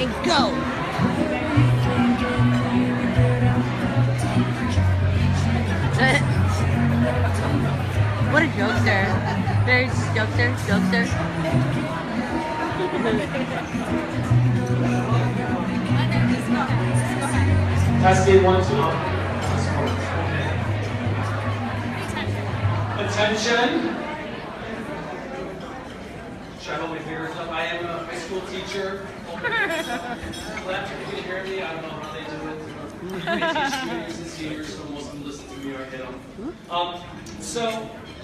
and go. What a jokester. Very jokester. Testing 1, 2. Attention. Should I hold my fingers up? I am a high school teacher. Left, if you can hear me, I don't know how they do it. I teach juniors and seniors, so most of them listen to me or I hit them. So,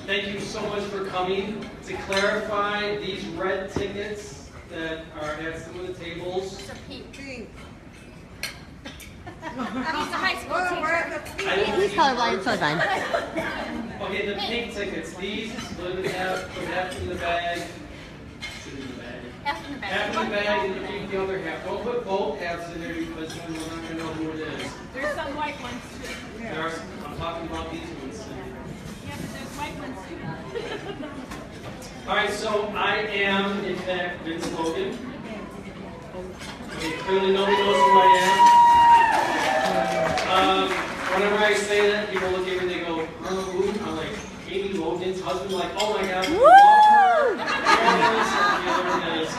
thank you so much for coming. To clarify, these red tickets that are at some of the tables. These are pink. He's a high school teacher. He's colorblind, so fine. Okay, the pink tickets, these we're going to have put half in the bag. Half in the bag. Half in the bag and keep the other half. Don't put both halves in there because then we're not going to know who it is. There's some white ones too. There are, I'm talking about these ones. Yeah, but there's white ones too. Alright, so I am, in fact, Vince Logan. Okay, clearly nobody knows who I am. Whenever I say that, people look at me and they go, who? I'm like, Amy Logan's husband, like, oh my god, I love her. There it is.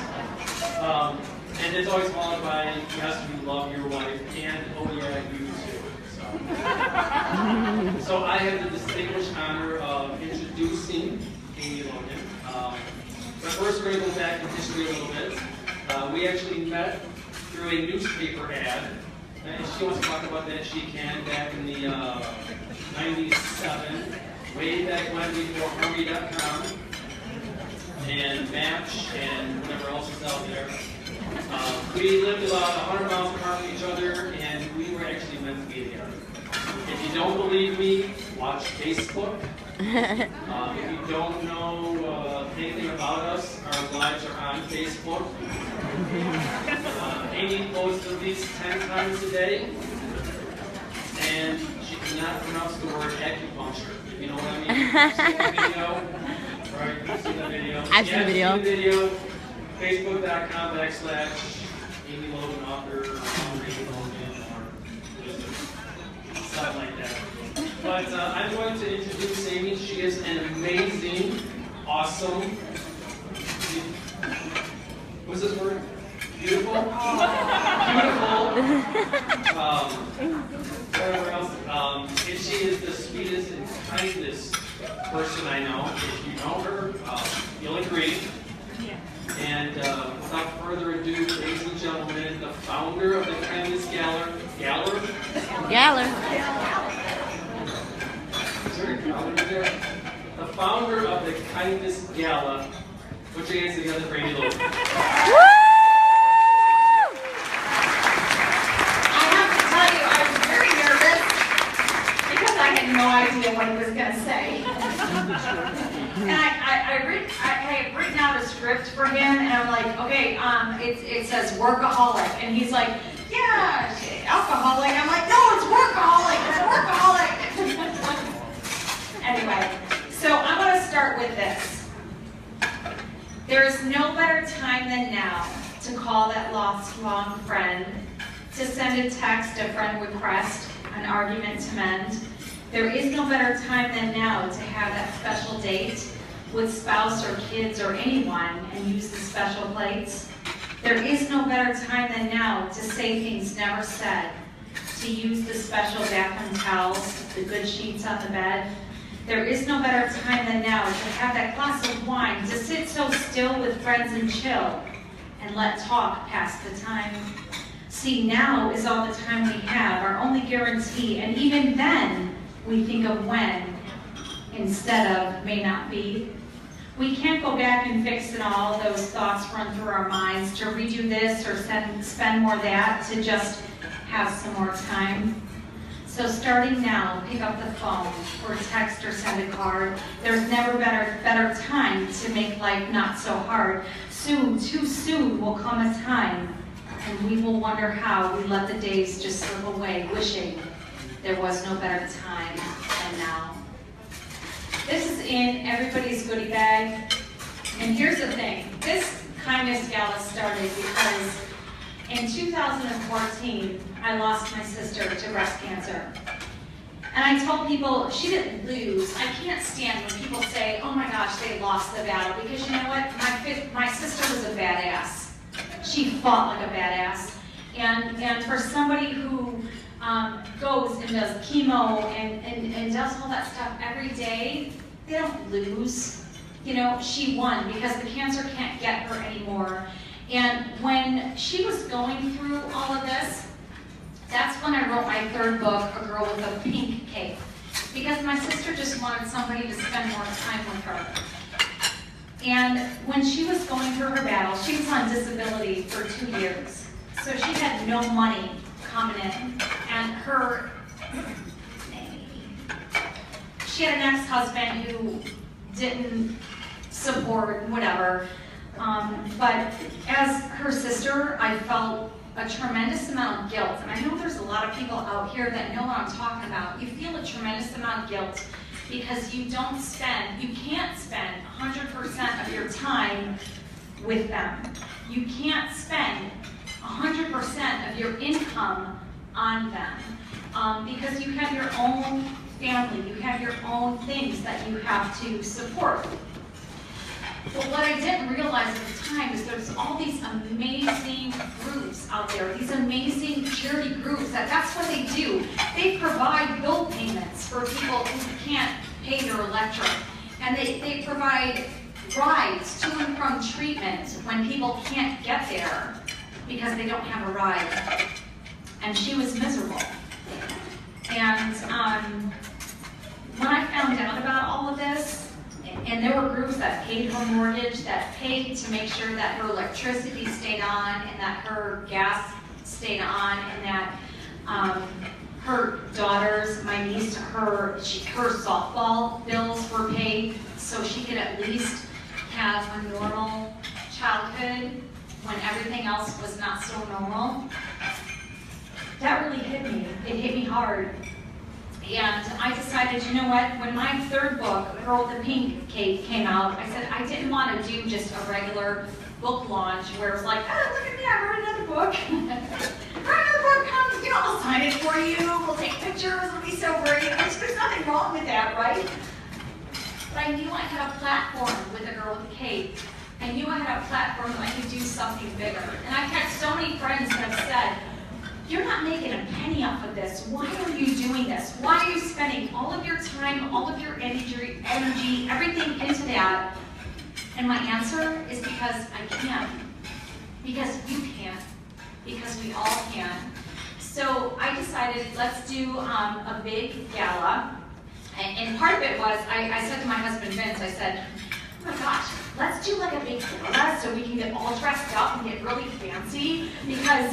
And it's always followed by, yes, we love your wife, and oh yeah, you too. So I have the distinguished honor of introducing Amy Logan. But first we're going to go back in history a little bit. We actually met through a newspaper ad. And if she wants to talk about that, she can, back in the 97, way back when, before Harvey.com and Match and whatever else is out there. We lived about 100 miles apart from each other, and we were actually meant to be together. If you don't believe me, watch Facebook. If you don't know anything about us, our lives are on Facebook. Amy posts at least 10 times a day, and she cannot pronounce the word acupuncture. You know what I mean? You've seen the video. Right, you've seen the video. I've seen the video. Facebook.com/ Amy Logan author, Amy Logan, or something like that. But I'm going to introduce Amy. She is an amazing, awesome, what's this word? Beautiful? Whatever else. And she is the sweetest and kindest person I know. If you know her, you'll agree. And without further ado, ladies and gentlemen, the founder of the Kindness Gala. The founder of the Kindness Gala. Put your hands together for Amy Logan. I had no idea what he was going to say. And I had written out a script for him, and I'm like, okay, it says workaholic. And he's like, yeah, alcoholic. I'm like, no, it's workaholic. It's workaholic. Anyway, so I'm going to start with this. There is no better time than now to call that lost long friend, to send a text, a friend request, an argument to mend. There is no better time than now to have that special date with spouse or kids or anyone and use the special plates. There is no better time than now to say things never said, to use the special bathroom towels, the good sheets on the bed. There is no better time than now to have that glass of wine, to sit so still with friends and chill and let talk pass the time. See, now is all the time we have, our only guarantee, and even then, we think of when instead of may not be. We can't go back and fix it all. Those thoughts run through our minds to redo this or spend more that to just have some more time. So starting now, pick up the phone or text or send a card. There's never better time to make life not so hard. Soon, too soon will come a time and we will wonder how we let the days just slip away, wishing there was no better time than now. This is in everybody's goodie bag. And here's the thing. This Kindness Gala started because In 2014, I lost my sister to breast cancer. And I told people, she didn't lose. I can't stand when people say, oh my gosh, they lost the battle. Because you know what? My sister was a badass. She fought like a badass. And for somebody who goes and does chemo and does all that stuff every day, they don't lose. You know, she won because the cancer can't get her anymore. And when she was going through all of this, that's when I wrote my third book, A Girl with a Pink Cape. Because my sister just wanted somebody to spend more time with her. And when she was going through her battle, she was on disability for 2 years. So she had no money coming in. And she had an ex-husband who didn't support, whatever. But as her sister, I felt a tremendous amount of guilt. And I know there's a lot of people out here that know what I'm talking about. You feel a tremendous amount of guilt because you can't spend 100% of your time with them. You can't spend 100% of your income on them because you have your own family, you have your own things that you have to support. But what I didn't realize at the time is there's all these amazing groups out there, these amazing charity groups that's what they do. They provide bill payments for people who can't pay their electric. And they provide rides to and from treatment when people can't get there because they don't have a ride. And she was miserable. And when I found out about all of this, and there were groups that paid her mortgage, that paid to make sure that her electricity stayed on and that her gas stayed on and that her daughters, my niece, her softball bills were paid so she could at least have a normal childhood when everything else was not so normal. That really hit me. It hit me hard. And I decided, you know what, when my third book, A Girl with a Pink Cape, came out, I said I didn't want to do just a regular book launch where it's like, oh, look at me, I wrote another book. Another book comes, you know, I'll sign it for you, we'll take pictures, it'll be so great. There's nothing wrong with that, right? But I knew I had a platform with A Girl with a Cape. I knew I had a platform that I could do something bigger. And I've had so many friends that have said, you're not making a penny off of this. Why are you doing this? Why are you spending all of your time, all of your energy, everything into that? And my answer is because I can. Because you can. Because we all can. So I decided, let's do a big gala. And part of it was, I said to my husband Vince, I said, oh my gosh, let's do like a big gala so we can get all dressed up and get really fancy because,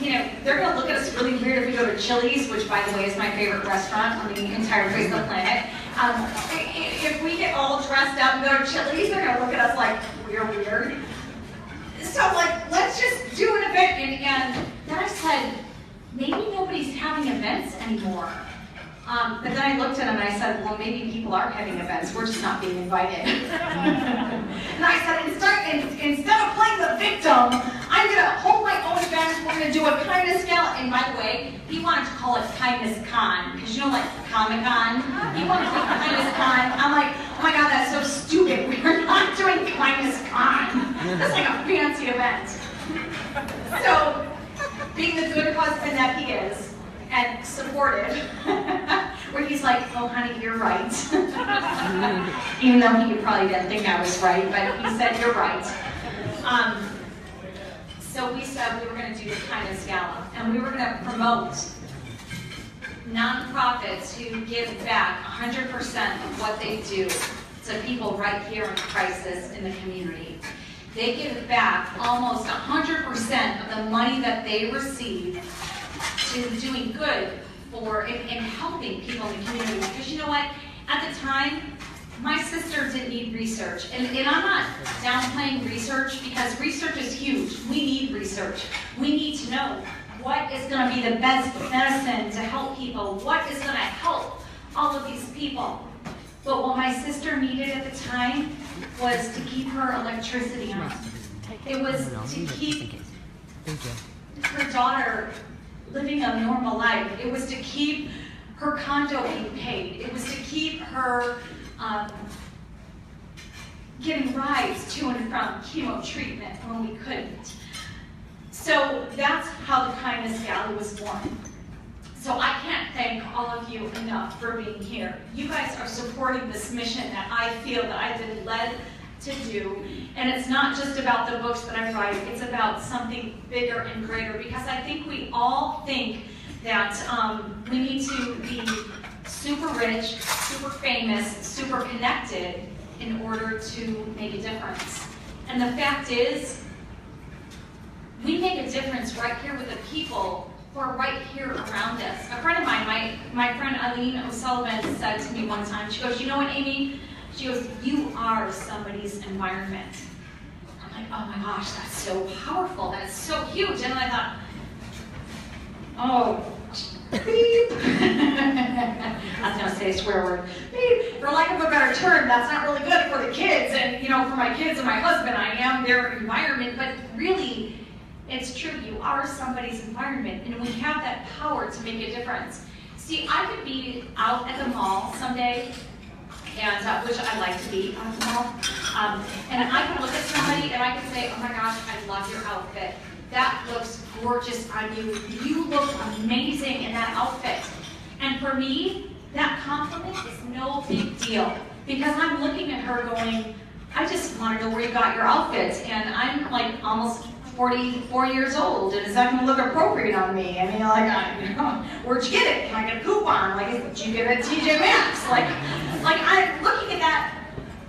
you know, they're going to look at us really weird if we go to Chili's, which by the way is my favorite restaurant on the entire face of the planet. If we get all dressed up and go to Chili's, they're going to look at us like we're weird. So like, let's just do an event. And then I said, maybe nobody's having events anymore. But then I looked at him and I said, well, maybe people are having events. We're just not being invited. And I said, instead of playing the victim, I'm going to hold my own event. We're going to do a kindness gala. And by the way, he wanted to call it Kindness Con. Because you know, like Comic-Con? He wanted to do Kindness Con. I'm like, oh my God, that's so stupid. We're not doing Kindness Con. That's like a fancy event. So, being the good husband that he is, and supportive, where he's like, oh honey, you're right. Even though he probably didn't think I was right, but he said, you're right. So we said we were going to do the Kindness Gala, and we were going to promote nonprofits who give back 100% of what they do to people right here in crisis in the community. They give back almost 100% of the money that they receive to doing good for and helping people in the community. Because you know what? At the time, my sister didn't need research. And I'm not downplaying research because research is huge. We need research. We need to know what is going to be the best medicine to help people, what is going to help all of these people. But what my sister needed at the time was to keep her electricity on. It was to keep Thank you. her daughter living a normal life. It was to keep her condo being paid. It was to keep her getting rides to and from chemo treatment when we couldn't. So that's how the Kindness Gala was born. So I can't thank all of you enough for being here. You guys are supporting this mission that I feel that I've been led to do. And it's not just about the books that I write, it's about something bigger and greater, because I think we all think that we need to be super rich, super famous, super connected in order to make a difference. And the fact is, we make a difference right here with the people who are right here around us. A friend of mine, my friend Eileen O'Sullivan, said to me one time, she goes, you know what, Amy? She goes, you are somebody's environment. I'm like, oh my gosh, that's so powerful. That's so huge. And I thought, oh, beep. I was going to say a swear word. Beep. For lack of a better term, that's not really good for the kids. And, you know, for my kids and my husband, I am their environment. But really, it's true. You are somebody's environment. And we have that power to make a difference. See, I could be out at the mall someday, and which I like to be at the mall. And I could look at somebody and I could say, oh my gosh, I love your outfit. That looks gorgeous on you. You look amazing in that outfit. And for me, that compliment is no big deal, because I'm looking at her going, I just want to know where you got your outfit. And I'm like almost 44 years old, and is that going to look appropriate on me? I mean, like, where'd you get it? Can I get a coupon? Like, did you get it at TJ Maxx? Like I'm looking at that,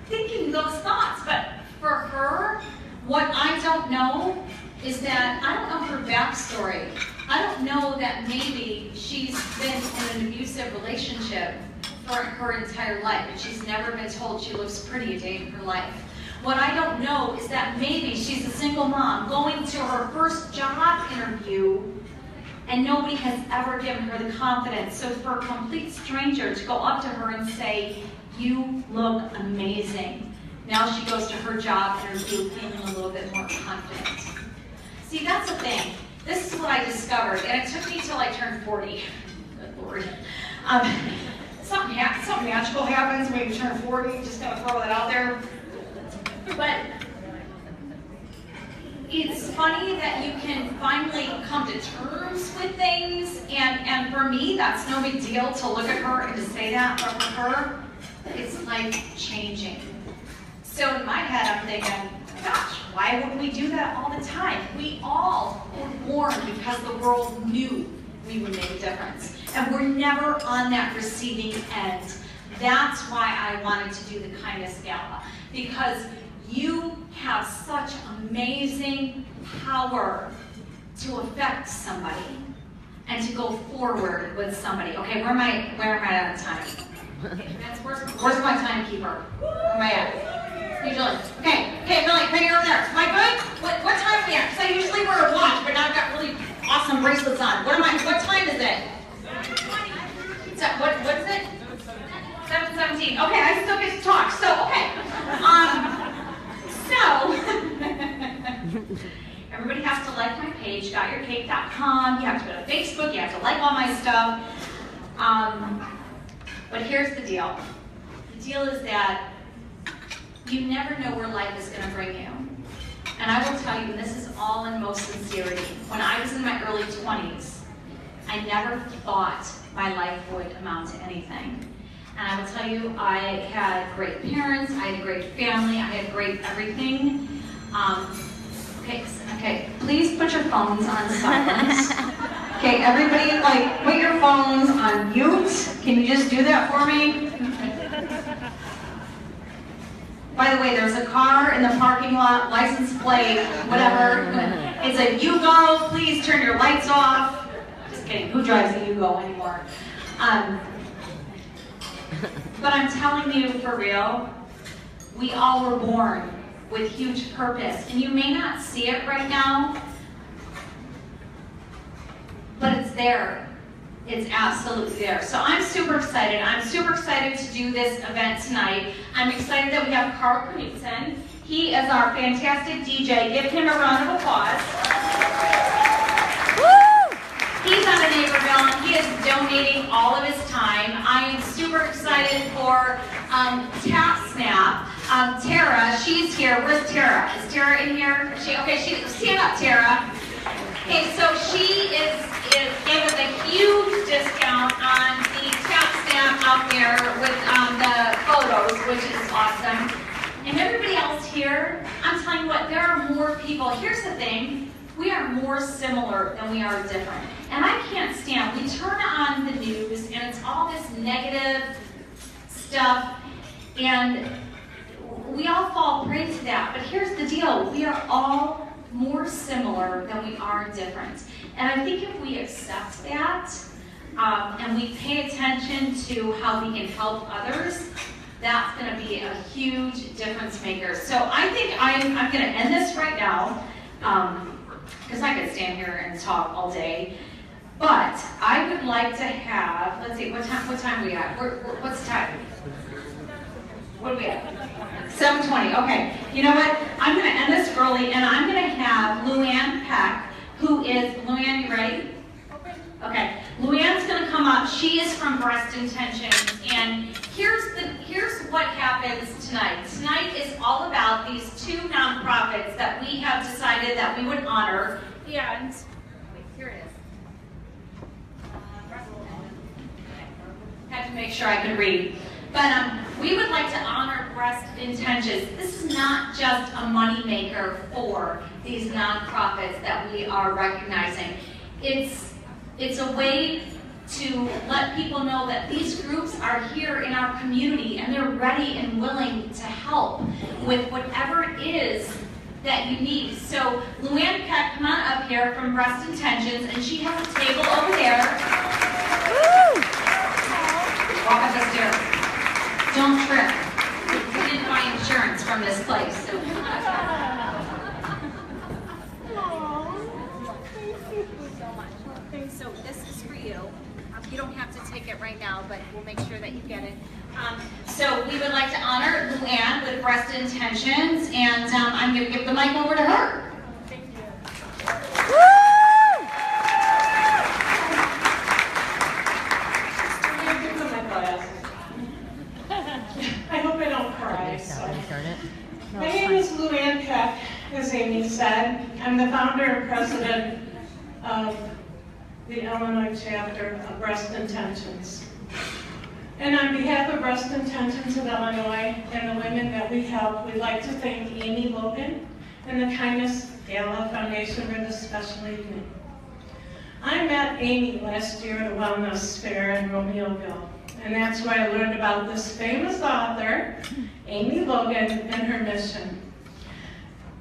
thinking those thoughts. But for her, what I don't know is that I don't know her backstory. I don't know that maybe she's been in an abusive relationship for her entire life, and she's never been told she looks pretty a day in her life. What I don't know is that maybe she's a single mom going to her first job interview, and nobody has ever given her the confidence. So for a complete stranger to go up to her and say, you look amazing. Now she goes to her job interview feeling a little bit more confident. See, that's the thing. This is what I discovered, and it took me till I turned 40. Good Lord. Something magical happens when you turn 40, just gonna throw that out there. But it's funny that you can finally come to terms with things, and for me, that's no big deal to look at her and to say that, but for her, it's like changing. So in my head, I'm thinking, gosh, why wouldn't we do that all the time? We all were born because the world knew we would make a difference. And we're never on that receiving end. That's why I wanted to do the Kindness Gala, because you have such amazing power to affect somebody and to go forward with somebody. Okay, where am I at on time? Where's my timekeeper? Where am I at? Usually. Okay, Millie, right here over there. Am I good? What time are we at? Because I usually wear a watch, but now I've got really awesome bracelets on. What time is it? What is it? 7:17. Okay, I still get to talk. So, okay. Everybody has to like my page, gotyourcake.com. You have to go to Facebook. You have to like all my stuff. But here's the deal. The deal is that you never know where life is going to bring you. And I will tell you, this is all in most sincerity. When I was in my early 20s, I never thought my life would amount to anything. And I will tell you, I had great parents, I had a great family, I had great everything. Okay, please put your phones on silence. Okay, everybody, like, put your phones on mute. Can you just do that for me? By the way, there's a car in the parking lot, license plate, whatever. It's a Yugo, please turn your lights off. Just kidding, who drives a Yugo anymore? But I'm telling you for real, we all were born with huge purpose. And you may not see it right now, but it's there. It's absolutely there. So I'm super excited. I'm super excited to do this event tonight. I'm excited that we have Carl Knudsen. He is our fantastic DJ. Give him a round of applause. donating all of his time. I am super excited for Tap Snap. Tara, she's here. Where's Tara? Is Tara in here? Stand up, Tara. Okay, so she is gave us a huge discount on the Tap Snap out there with the photos, which is awesome. And everybody else here, I'm telling you what, there are more people. Here's the thing, we are more similar than we are different. And I can't stand, we turn on the news and it's all this negative stuff, and we all fall prey to that. But here's the deal, we are all more similar than we are different. And I think if we accept that, and we pay attention to how we can help others, that's going to be a huge difference maker. So I think I'm going to end this right now, because I could stand here and talk all day. But I would like to have, let's see, what time are we at? What's the time? What are we at? 7:20, okay. You know what? I'm going to end this early, and I'm going to have Luann Peck, who is, Luann, you ready? Okay. Luann's going to come up. She is from Breast Intentions, and here's what happens tonight. Tonight is all about these two nonprofits that we have decided that we would honor. And wait, here it is. Had to make sure I could read. But we would like to honor Breast Intentions. This is not just a money maker for these nonprofits that we are recognizing. It's a way to let people know that these groups are here in our community and they're ready and willing to help with whatever it is that you need. So Luann Peck, come on up here from Breast Intentions, and she has a table over there. Woo! Walk up the stairs. Don't trip. We didn't buy insurance from this place. So. So this is for you. You don't have to take it right now, but we'll make sure that you get it. So we would like to honor Luann with Breast Intentions, and I'm going to give the mic over to her. Thank you. I hope I don't cry. No, My it's name fine. is Luann Peck, as Amy said. I'm the founder and president of the Illinois chapter of Breast Intentions. And on behalf of Breast Intentions of Illinois and the women that we help, we'd like to thank Amy Logan and the Kindness Gala Foundation for this special evening. I met Amy last year at a wellness fair in Romeoville, and that's where I learned about this famous author, Amy Logan, and her mission.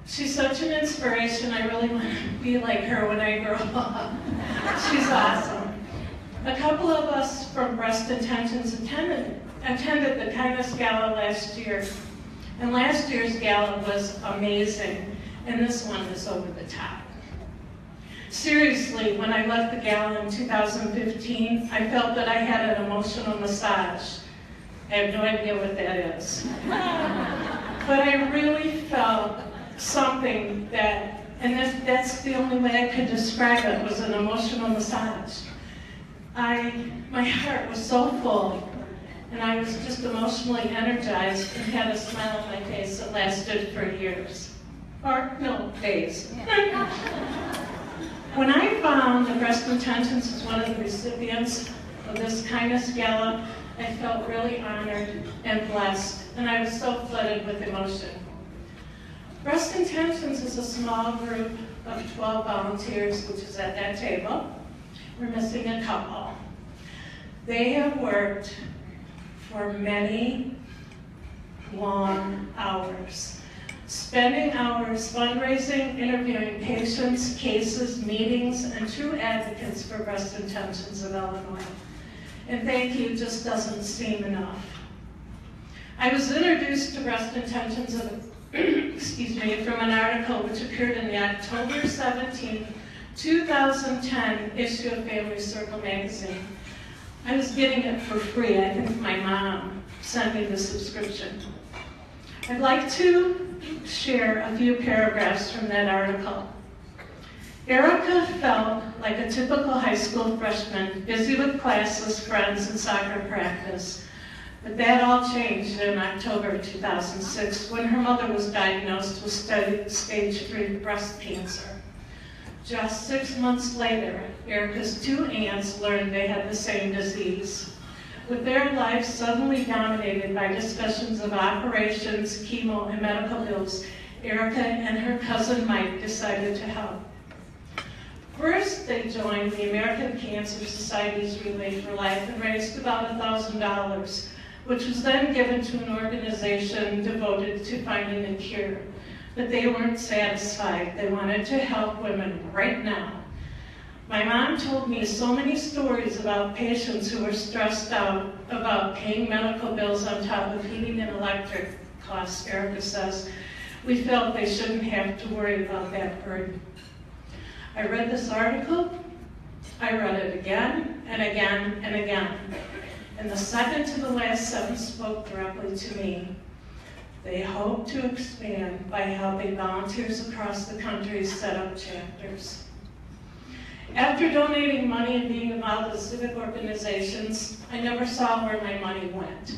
She's such an inspiration. I really want to be like her when I grow up. She's awesome. A couple of us from Breast Intentions attended the Kindness Gala last year. And last year's gala was amazing, and this one is over the top. Seriously, when I left the gala in 2015, I felt that I had an emotional massage. I have no idea what that is. But I really felt something that, and that's the only way I could describe it, was an emotional massage. My heart was so full, and I was just emotionally energized and had a smile on my face that lasted for years. Or, no, days. When I found that Breast Intentions was one of the recipients of this Kindness Gala, I felt really honored and blessed, and I was so flooded with emotion. Breast Intentions is a small group of 12 volunteers, which is at that table. We're missing a couple. They have worked for many long hours, spending hours fundraising, interviewing patients, cases, meetings, and true advocates for Breast Intentions of Illinois. And thank you just doesn't seem enough. I was introduced to Breast Intentions of from an article which appeared in the October 17, 2010 issue of Family Circle magazine. I was getting it for free. I think my mom sent me the subscription. I'd like to share a few paragraphs from that article. Erica felt like like a typical high school freshman, busy with classes, friends, and soccer practice. But that all changed in October 2006 when her mother was diagnosed with stage 3 breast cancer. Just 6 months later, Erica's 2 aunts learned they had the same disease. With their lives suddenly dominated by discussions of operations, chemo, and medical bills, Erica and her cousin Mike decided to help. First, they joined the American Cancer Society's Relay for Life and raised about $1,000, which was then given to an organization devoted to finding a cure. But they weren't satisfied. They wanted to help women right now. My mom told me so many stories about patients who were stressed out about paying medical bills on top of heating and electric costs, Erica says. We felt they shouldn't have to worry about that burden. I read this article, I read it again and again and again. And the second to the last sentence spoke directly to me. They hope to expand by helping volunteers across the country set up chapters. After donating money and being involved with civic organizations, I never saw where my money went.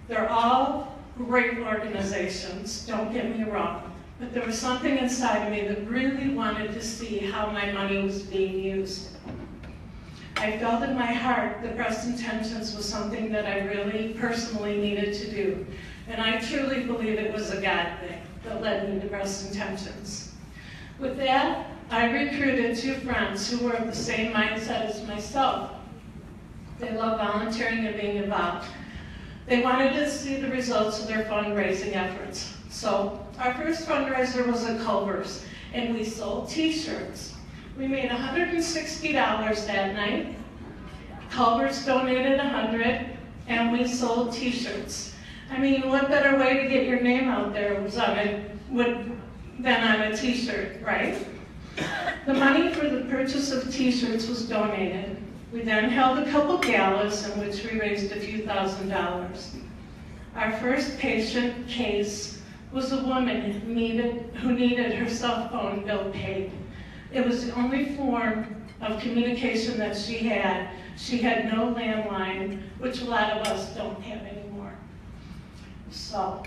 They're all great organizations, don't get me wrong, but there was something inside of me that really wanted to see how my money was being used. I felt in my heart that Breast Intentions was something that I really personally needed to do, and I truly believe it was a God thing that led me to Breast Intentions. With that, I recruited 2 friends who were of the same mindset as myself. They love volunteering and being involved. They wanted to see the results of their fundraising efforts. So our first fundraiser was at Culver's, and we sold t-shirts. We made $160 that night. Culver's donated $100, and we sold t-shirts. I mean, what better way to get your name out there than on a t-shirt, right? The money for the purchase of t-shirts was donated. We then held a couple galas in which we raised a few $1,000s. Our first patient case was a woman who needed her cell phone bill paid. It was the only form of communication that she had. She had no landline, which a lot of us don't have anymore. So,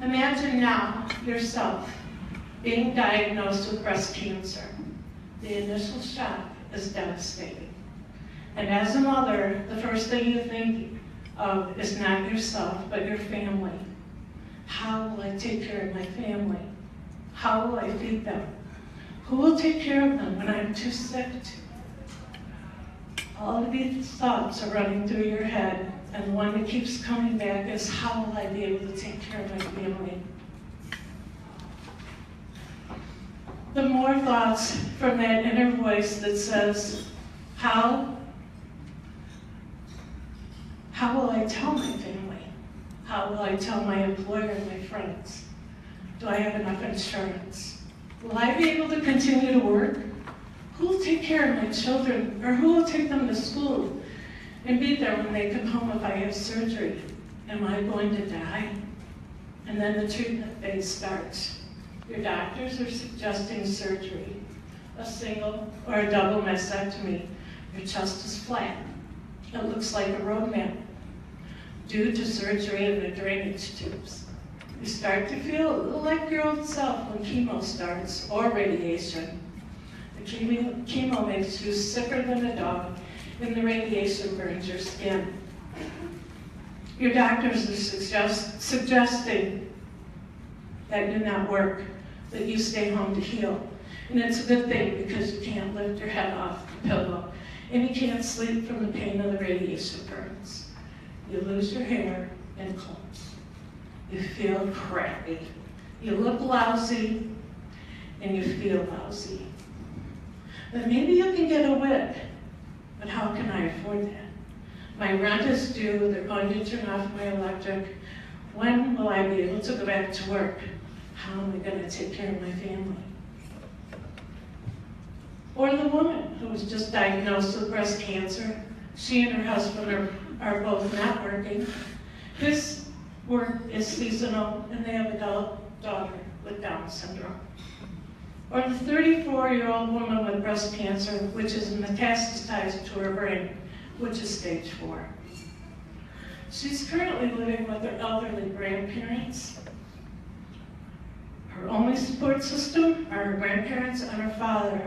imagine now yourself being diagnosed with breast cancer. The initial shock is devastating. And as a mother, the first thing you think of is not yourself, but your family. How will I take care of my family? How will I feed them? Who will take care of them when I'm too sick to? All of these thoughts are running through your head, and the one that keeps coming back is, how will I be able to take care of my family? The more thoughts from that inner voice that says, how will I tell my family? How will I tell my employer and my friends? Do I have enough insurance? Will I be able to continue to work? Who will take care of my children, or who will take them to school and be there when they come home if I have surgery? Am I going to die? And then the treatment phase starts. Your doctors are suggesting surgery, a single or a double mastectomy. Your chest is flat. It looks like a road map due to surgery in the drainage tubes. You start to feel a little like your old self when chemo starts, or radiation. The chemo makes you sicker than a dog, and the radiation burns your skin. Your doctors are suggesting that you not work, that you stay home to heal. And it's a good thing because you can't lift your head off the pillow, and you can't sleep from the pain of the radiation burns. You lose your hair and clothes. You feel crappy. You look lousy, and you feel lousy. But maybe you can get a wig, but how can I afford that? My rent is due, they're going to turn off my electric. When will I be able to go back to work? How am I going to take care of my family? Or the woman who was just diagnosed with breast cancer. She and her husband are both not working. His work is seasonal, and they have a daughter with Down syndrome. or the 34-year-old woman with breast cancer, which is metastasized to her brain, which is stage 4. She's currently living with her elderly grandparents. Her only support system are her grandparents and her father,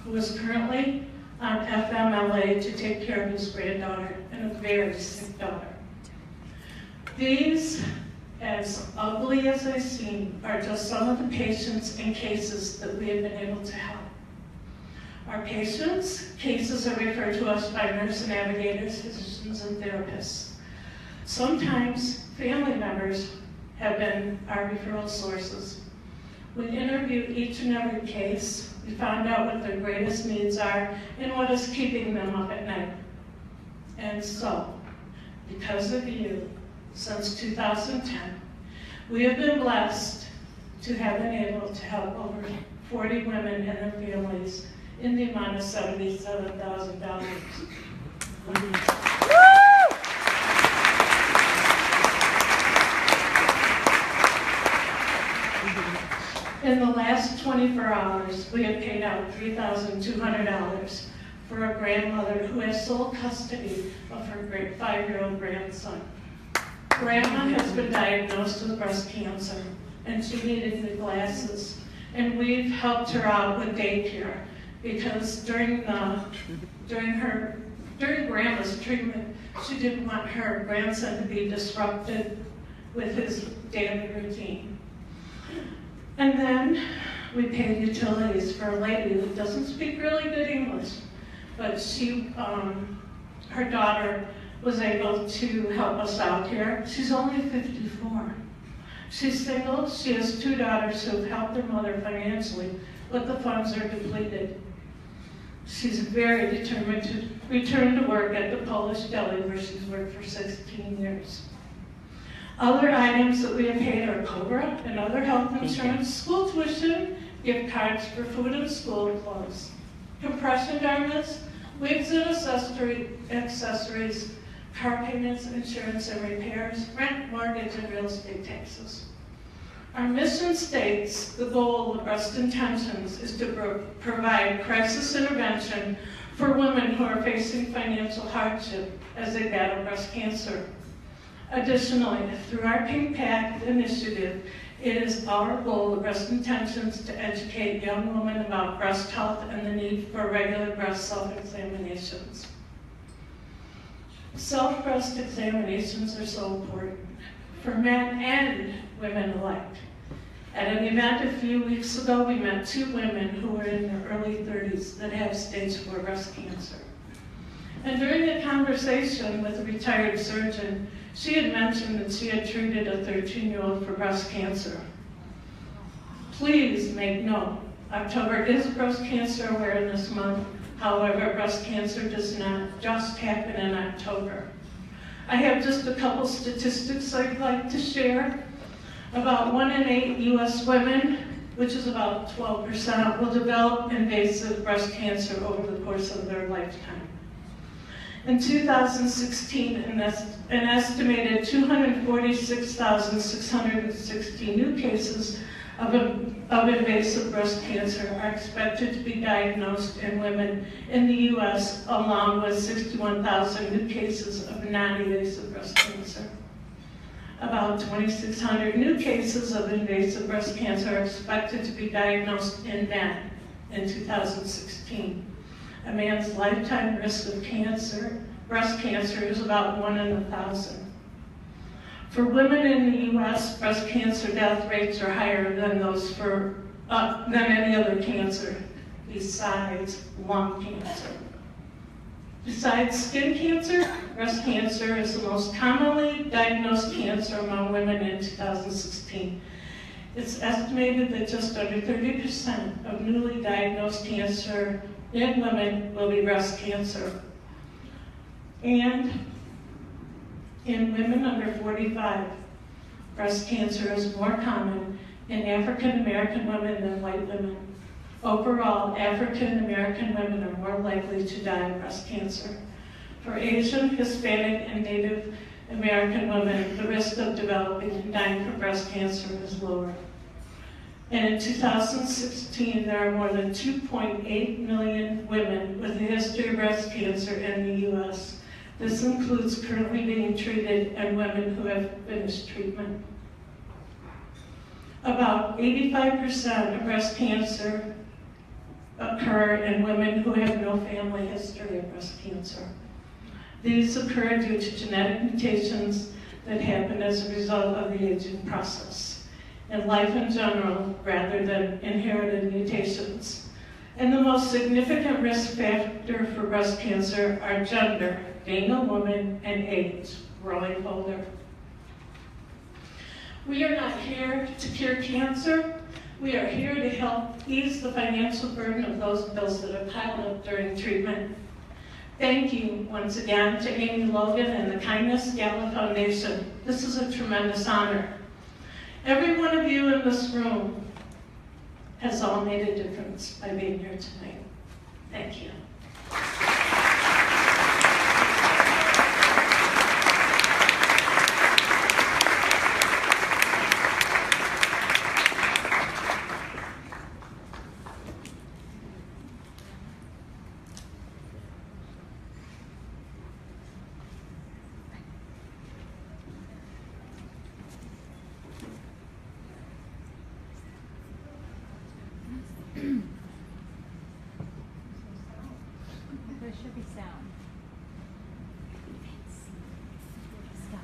who is currently on FMLA to take care of his granddaughter and a very sick daughter. These, as ugly as they seem, are just some of the patients and cases that we have been able to help. Our patients' cases are referred to us by nurse navigators, physicians, and therapists. Sometimes family members have been our referral sources. We interviewed each and every case. We found out what their greatest needs are and what is keeping them up at night. And so, because of you, since 2010, we have been blessed to have been able to help over 40 women and their families in the amount of $77,000. In the last 24 hours, we have paid out $3,200 for a grandmother who has sole custody of her 5-year-old grandson. Grandma has been diagnosed with breast cancer, and she needed new glasses. And we've helped her out with daycare because during Grandma's treatment, she didn't want her grandson to be disrupted with his daily routine. And then we paid utilities for a lady who doesn't speak really good English, but her daughter was able to help us out here. She's only 54. She's single. She has 2 daughters who have helped their mother financially, but the funds are depleted. She's very determined to return to work at the Polish deli where she's worked for 16 years. Other items that we have paid are COBRA and other health insurance, school tuition, gift cards for food and school clothes, compression garments, wigs and accessories, car payments, insurance and repairs, rent, mortgage, and real estate taxes. Our mission states the goal of Breast Intentions is to provide crisis intervention for women who are facing financial hardship as they battle breast cancer. Additionally, through our Pink Pact initiative, it is our goal of Breast Intentions to educate young women about breast health and the need for regular breast self-examinations. Self-breast examinations are so important for men and women alike. At an event a few weeks ago, we met 2 women who were in their early 30s that have stage 4 breast cancer. And during a conversation with a retired surgeon, she had mentioned that she had treated a 13-year-old for breast cancer. Please make note, October is Breast Cancer Awareness Month. However, breast cancer does not just happen in October. I have just a couple statistics I'd like to share. About 1 in 8 U.S. women, which is about 12%, will develop invasive breast cancer over the course of their lifetime. In 2016, an estimated 246,660 new cases of invasive breast cancer are expected to be diagnosed in women in the U.S., along with 61,000 new cases of non-invasive breast cancer. About 2,600 new cases of invasive breast cancer are expected to be diagnosed in men in 2016. A man's lifetime risk of breast cancer is about 1 in 1,000. For women in the U.S., breast cancer death rates are higher than those than any other cancer besides lung cancer. Besides skin cancer, breast cancer is the most commonly diagnosed cancer among women in 2016. It's estimated that just under 30% of newly diagnosed cancer in women will be breast cancer. And in women under 45, breast cancer is more common in African American women than white women. Overall, African American women are more likely to die of breast cancer. For Asian, Hispanic, and Native American women, the risk of developing and dying from breast cancer is lower. And in 2016, there are more than 2.8 million women with a history of breast cancer in the U.S. This includes currently being treated and women who have finished treatment. About 85% of breast cancer occur in women who have no family history of breast cancer. These occur due to genetic mutations that happen as a result of the aging process and life in general rather than inherited mutations. And the most significant risk factor for breast cancer are gender, being a woman, and age, growing older. We are not here to cure cancer. We are here to help ease the financial burden of those bills that are piled up during treatment. Thank you once again to Amy Logan and the Kindness Gala Foundation. This is a tremendous honor. Every one of you in this room has all made a difference by being here tonight. Thank you. There should be sound. Stop.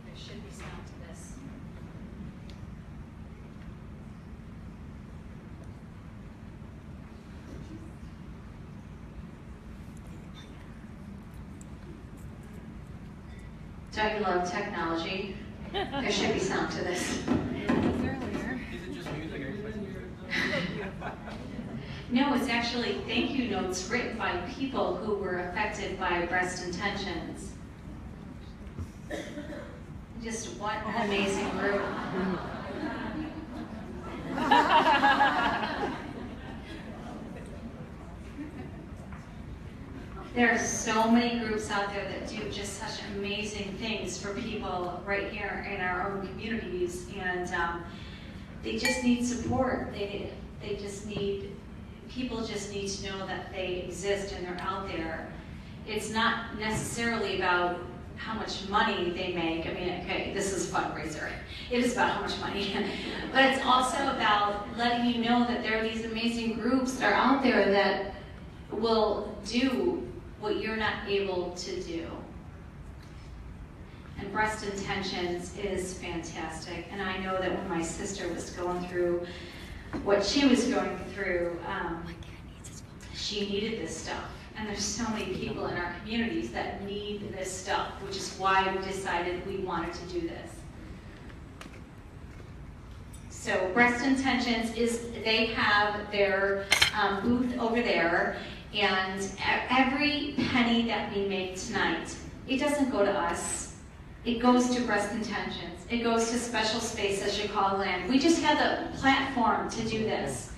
There should be sound to this. Don't you love technology? There should be sound to this. Is it just music or No, it's actually thank you notes written by people who were affected by breast intentions. Just what an amazing group. There are so many groups out there that do just such amazing things for people right here in our own communities, and they just need support. They just need, people just need to know that they exist and they're out there. It's not necessarily about how much money they make. I mean, okay, this is a fundraiser. It is about how much money. But it's also about letting you know that there are these amazing groups that are out there that will do what you're not able to do. And Breast Intentions is fantastic. And I know that when my sister was going through what she was going through, she needed this stuff. And there's so many people in our communities that need this stuff, which is why we decided we wanted to do this. So Breast Intentions they have their booth over there, and every penny that we make tonight, it doesn't go to us. It goes to Breast Intentions. It goes to Special Spaces Chicagoland. We just had the platform to do this.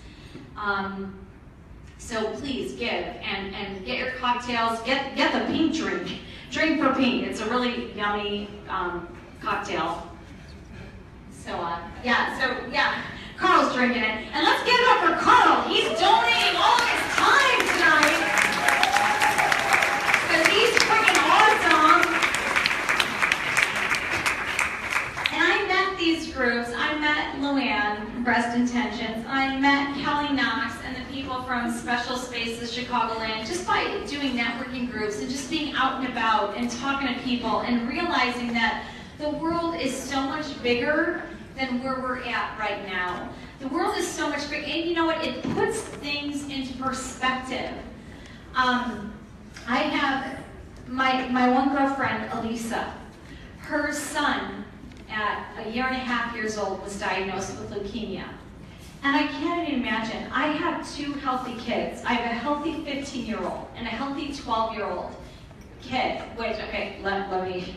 So please give and get your cocktails. Get the pink drink. Drink for pink. It's a really yummy cocktail. So yeah, Carl's drinking it. And let's give it up for Carl. He's donating all of his time tonight. Because he's freaking awesome. And I met these groups. I met Luann, Breast Intentions. I met Kelly Knox and the people from Special Spaces Chicagoland just by doing networking groups and just being out and about and talking to people and realizing that the world is so much bigger than where we're at right now. The world is so much bigger, and you know what? It puts things into perspective. I have my one girlfriend, Elisa. Her son, at 1.5 years old, was diagnosed with leukemia. And I can't even imagine. I have 2 healthy kids. I have a healthy 15-year-old and a healthy 12-year-old kid. Wait, okay, let me.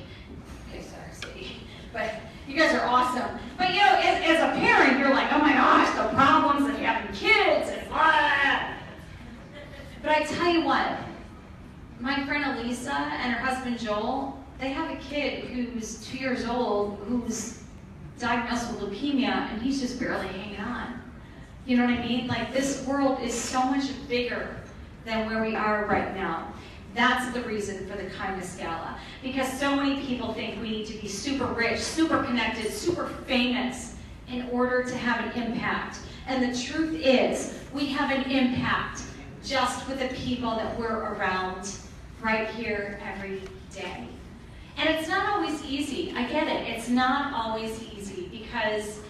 Okay, sorry, sweetie. But You guys are awesome. But you know, as a parent, you're like, oh my gosh, the problems of having kids and blah. But I tell you what, my friend Elisa and her husband Joel, they have a kid who's 2 years old who's diagnosed with leukemia, and he's just barely hanging on. You know what I mean? Like, this world is so much bigger than where we are right now. That's the reason for the Kindness Gala. Because so many people think we need to be super rich, super connected, super famous in order to have an impact. And the truth is, we have an impact just with the people that we're around right here every day. And it's not always easy. I get it. It's not always easy because,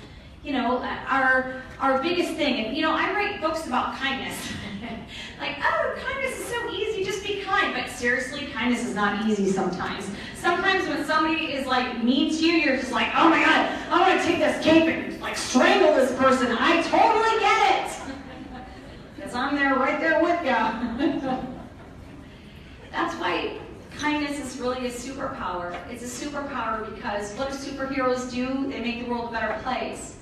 you know, our biggest thing, and you know, I write books about kindness. Like, oh, kindness is so easy, just be kind. But seriously, kindness is not easy sometimes. Sometimes when somebody is like mean to you, you're just like, oh my God, I want to take this cape and like strangle this person. I totally get it. Because I'm there, right there with you. That's why kindness is really a superpower. It's a superpower because what do superheroes do? They make the world a better place.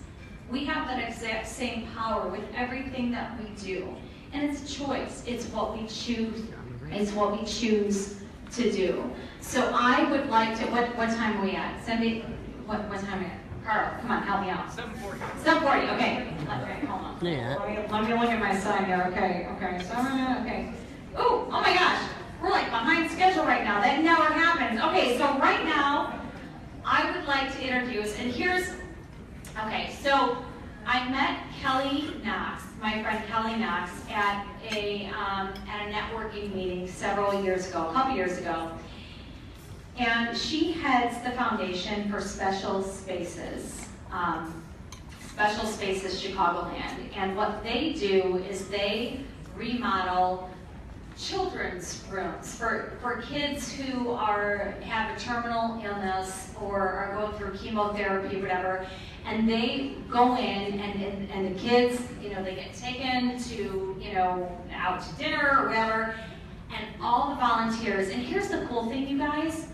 We have that exact same power with everything that we do. And it's a choice. It's what we choose. It's what we choose to do. So I would like to, what time are we at? Cindy, what time are we at? Carl, come on, help me out. 7:40. 7:40, okay. Okay, hold on. Yeah. Let me look at my sign here. Okay. Okay. Oh my gosh. We're like behind schedule right now. That never happens. Okay, so right now, I would like to introduce, and here's, okay, so I met Kelly Knox, my friend Kelly Knox, at a networking meeting several years ago, a couple years ago. And she heads the foundation for Special Spaces Chicagoland. And what they do is they remodel children's rooms for kids who have a terminal illness or are going through chemotherapy, whatever, and they go in and the kids, you know, they get taken to, you know, out to dinner or whatever, and all the volunteers, and here's the cool thing, you guys,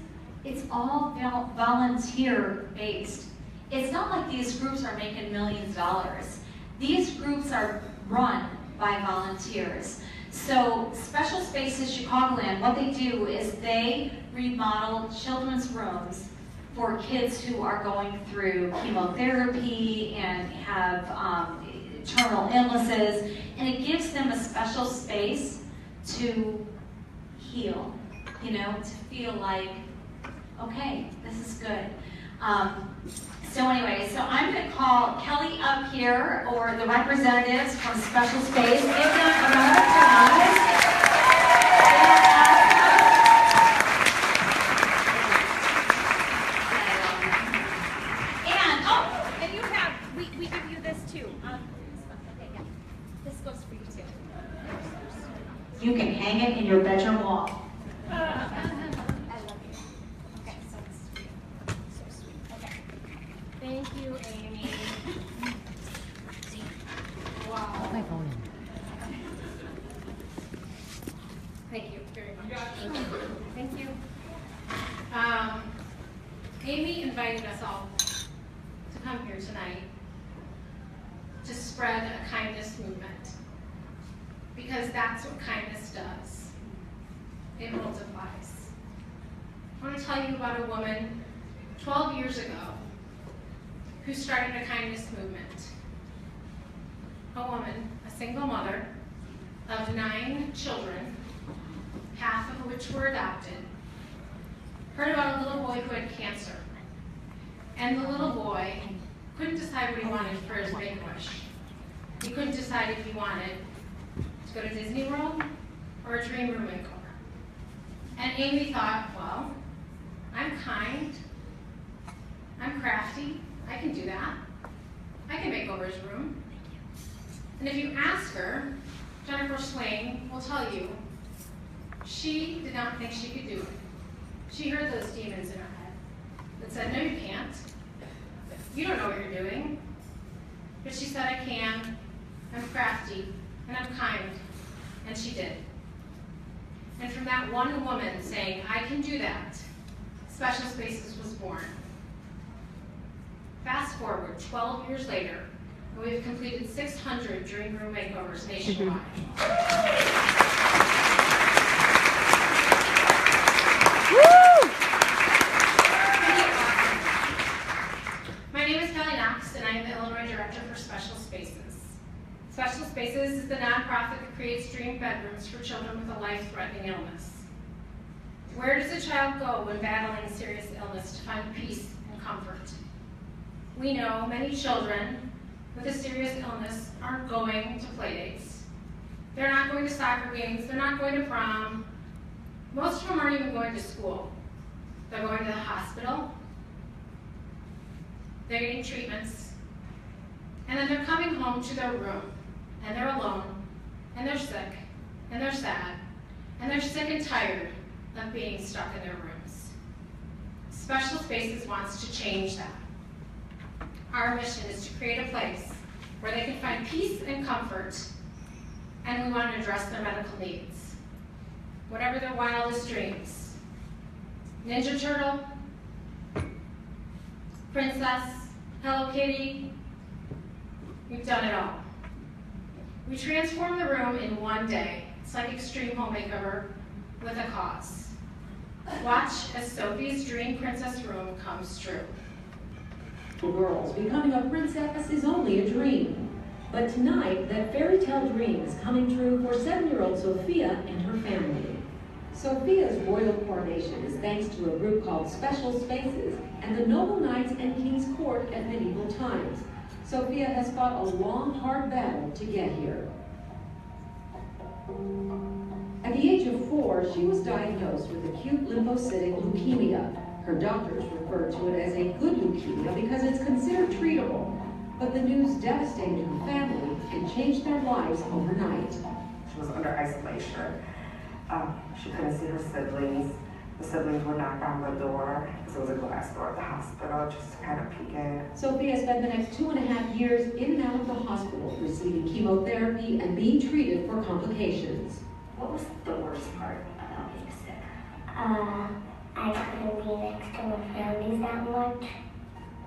it's all volunteer based. It's not like these groups are making millions of dollars. These groups are run by volunteers. So Special Spaces Chicagoland, what they do is they remodel children's rooms for kids who are going through chemotherapy and have terminal illnesses, and it gives them a special space to heal, you know, to feel like, okay, this is good. So anyway, so I'm going to call Kelly up here, or the representatives from Special Space. Give them a round of applause. And you have, we give you this too. Okay, yeah. This goes for you too. You can hang it in your bedroom wall. I love you. Okay, so sweet. So sweet. Okay. Thank you, Amy. Wow. My phone. Thank you very much. Thank you. Amy invited us all to come here tonight to spread a kindness movement, because that's what kindness does. It multiplies. I want to tell you about a woman 12 years ago who started a kindness movement. A woman, a single mother of 9 children, half of which were adopted, heard about a little boy who had cancer. And the little boy couldn't decide what he wanted for his Make-A-Wish. He couldn't decide if he wanted to go to Disney World or a dream room makeover. And Amy thought, well, I'm kind, I'm crafty, I can do that. I can make over his room. And if you ask her, Jennifer Swain will tell you, she did not think she could do it. She heard those demons in her head that said, no, you can't. You don't know what you're doing. But she said, I can, I'm crafty, and I'm kind. And she did. And from that one woman saying, I can do that, Special Spaces was born. Fast forward 12 years later, and we've completed 600 dream room makeovers nationwide. My name is Kelly Knox, and I am the Illinois Director for Special Spaces. Special Spaces is the nonprofit that creates dream bedrooms for children with a life-threatening illness. Where does a child go when battling serious illness to find peace and comfort? We know many children with a serious illness aren't going to play dates. They're not going to soccer games, they're not going to prom. Most of them aren't even going to school. They're going to the hospital, they're getting treatments, and then they're coming home to their room, and they're alone, and they're sick, and they're sad, and they're sick and tired of being stuck in their rooms. Special Spaces wants to change that. Our mission is to create a place where they can find peace and comfort, and we want to address their medical needs. Whatever their wildest dreams. Ninja Turtle, Princess, Hello Kitty, we've done it all. We transform the room in one day. It's like Extreme Home Makeover with a cause. Watch as Sophie's dream princess room comes true. For girls, becoming a princess is only a dream. But tonight, that fairy tale dream is coming true for 7-year-old Sophia and her family. Sophia's royal coronation is thanks to a group called Special Spaces and the noble knights and king's court at medieval times. Sophia has fought a long, hard battle to get here. At the age of 4, she was diagnosed with acute lymphocytic leukemia. Her doctors refer to it as a good leukemia because it's considered treatable. But the news devastated her family and changed their lives overnight. She was under isolation. She couldn't see her siblings. The siblings were knocked on the door because it was a glass door at the hospital, just to kind of peek in. Sophia spent the next 2.5 years in and out of the hospital, receiving chemotherapy and being treated for complications. What was the worst part about being sick? I couldn't be next to my families that much.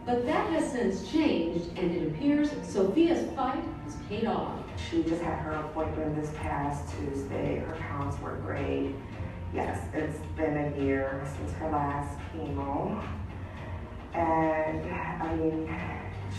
But that has since changed, and it appears Sophia's fight has paid off. She just had her appointment this past Tuesday. Her counts were great. Yes, it's been a year since her last chemo. And I mean,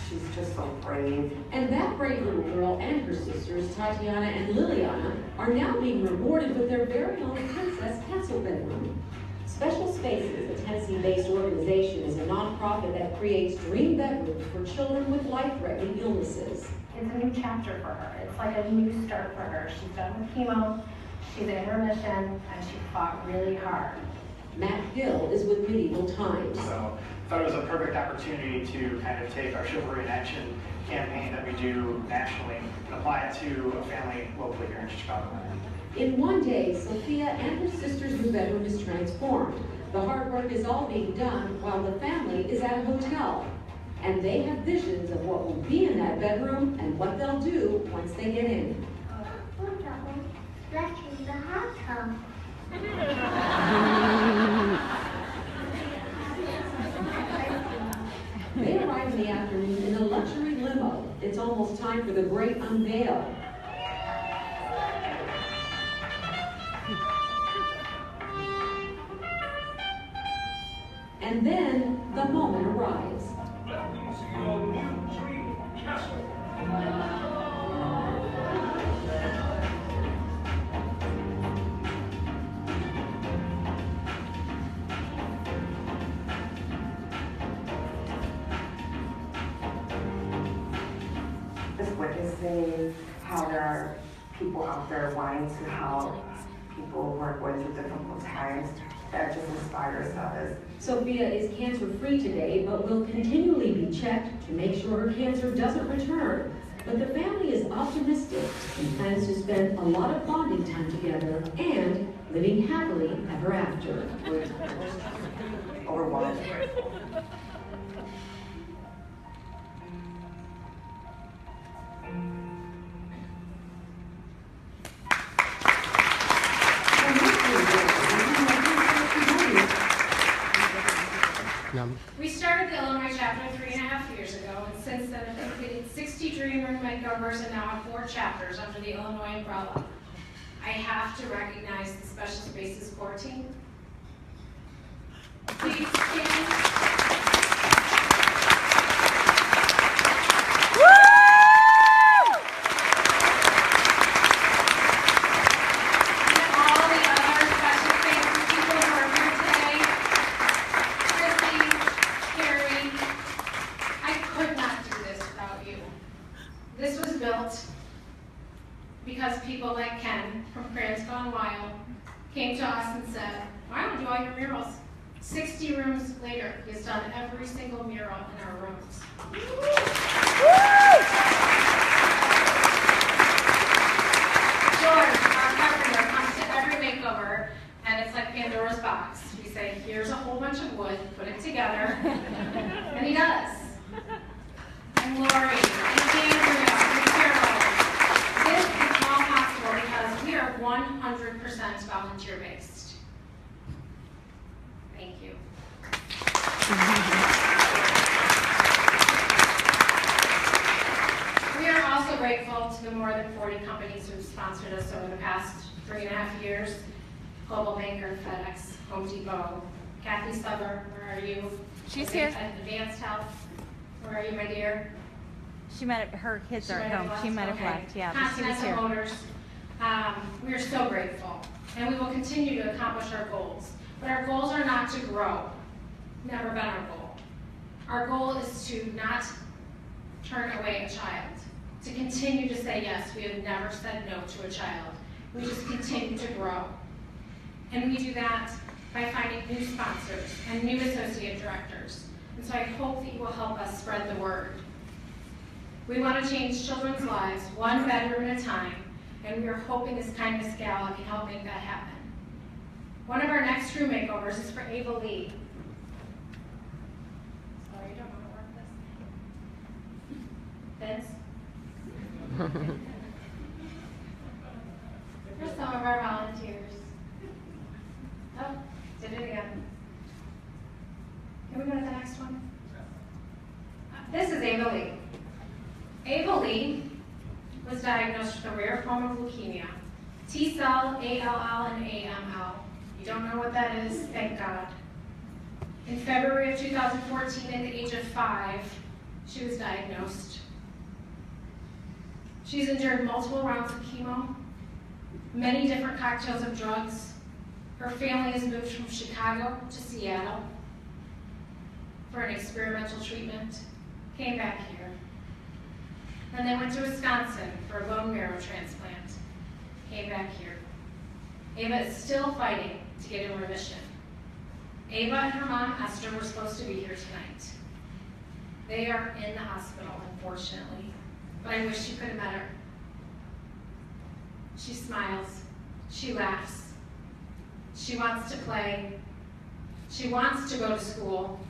she's just so brave. And that brave little girl and her sisters, Tatiana and Liliana, are now being rewarded with their very own Princess Castle bedroom. Special Spaces, a Tennessee-based organization, is a nonprofit that creates dream bedrooms for children with life-threatening illnesses. It's a new chapter for her. It's like a new start for her. She's done with chemo, she's in remission, and she fought really hard. Matt Hill is with Medieval Times. So I thought it was a perfect opportunity to kind of take our Chivalry in Action campaign that we do nationally and apply it to a family locally here in Chicago. In one day, Sophia and her sister's new bedroom is transformed. The hard work is all being done while the family is at a hotel. And they have visions of what will be in that bedroom and what they'll do once they get in. Let's use the hot tub. They arrive in the afternoon in a luxury limo. It's almost time for the great unveil. And then the moment arrives. Just witnessing how there are people out there wanting to help people who are going through difficult times, that just inspires us. Sophia is cancer-free today, but will continually be checked to make sure her cancer doesn't return. But the family is optimistic and plans to spend a lot of bonding time together and living happily ever after. We're overwhelmed. We started the Illinois chapter 3.5 years chapters under the Illinois umbrella, I have to recognize the Special Spaces Core Team. Please stand. This was built because people like Ken from Crayons Gone Wild came to us and said, "I want to do all your murals." 60 rooms later, he has done every single mural in our rooms. George, our carpenter, comes to every makeover, and it's like Pandora's box. We say, "Here's a whole bunch of wood, put it together," and he does. And Lori, and Andrea, and Carol. This is all possible because we are 100% volunteer-based. Thank you. We are also grateful to the more than 40 companies who have sponsored us over the past 3.5 years. Global Banker, FedEx, Home Depot. Kathy Sutter, where are you? She's here. Advanced Health. Where are you, my dear? She might have, her kids are at home. She might have left, yeah, but she was Continental here. Motors. We are so grateful, and we will continue to accomplish our goals. But our goals are not to grow. Never been our goal. Our goal is to not turn away a child, to continue to say yes. We have never said no to a child. We just continue to grow. And we do that by finding new sponsors and new associate directors. And so I hope that you will help us spread the word. We want to change children's lives one bedroom at a time, and we are hoping this Kindness Gala can help make that happen. One of our next room makeovers is for Ava Lee. Sorry, don't want to work this. Vince? Here's some of our volunteers. Oh, did it again. Can we go to the next one? This is Ava Lee. Ava Lee was diagnosed with a rare form of leukemia, T-cell, ALL, and AML. You don't know what that is? Thank God. In February of 2014, at the age of 5, she was diagnosed. She's endured multiple rounds of chemo, many different cocktails of drugs. Her family has moved from Chicago to Seattle for an experimental treatment, came back here. Then they went to Wisconsin for a bone marrow transplant, came back here. Ava is still fighting to get in remission. Ava and her mom, Esther, were supposed to be here tonight. They are in the hospital, unfortunately, but I wish you could have met her. She smiles, she laughs, she wants to play, she wants to go to school,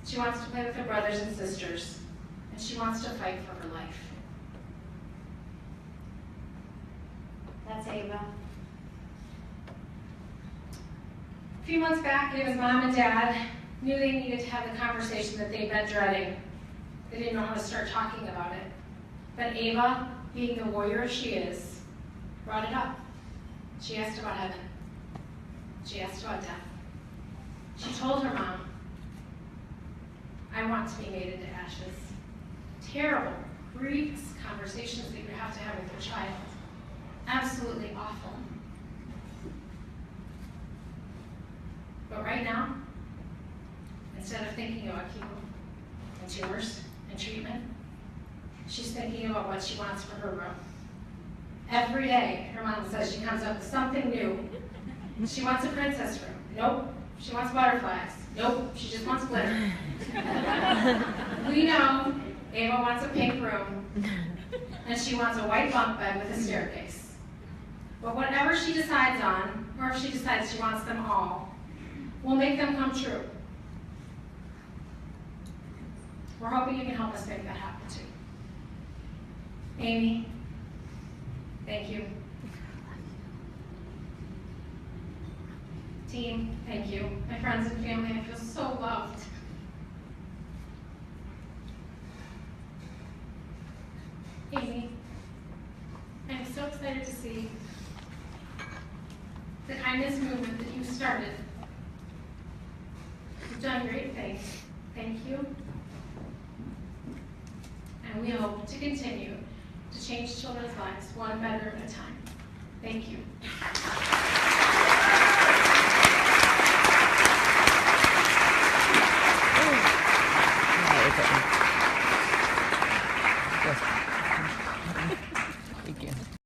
she wants to play with her brothers and sisters, and she wants to fight for her life. That's Ava. A few months back, Ava's mom and dad knew they needed to have the conversation that they'd been dreading. They didn't know how to start talking about it. But Ava, being the warrior she is, brought it up. She asked about heaven. She asked about death. She told her mom, "I want to be made into ashes." Terrible, grievous conversations that you have to have with your child. Absolutely awful. But right now, instead of thinking about chemo and tumors and treatment, she's thinking about what she wants for her room. Every day, her mom says she comes up with something new. She wants a princess room. Nope. She wants butterflies. Nope. She just wants glitter. We know Ava wants a pink room, and she wants a white bunk bed with a staircase. But whatever she decides on, or if she decides she wants them all, we'll make them come true. We're hoping you can help us make that happen too. Amy, thank you. Team, thank you. My friends and family, I feel so loved. Amy, the kindness movement that you started. You've done great things. Thank you. And we hope to continue to change children's lives one bedroom at a time. Thank you.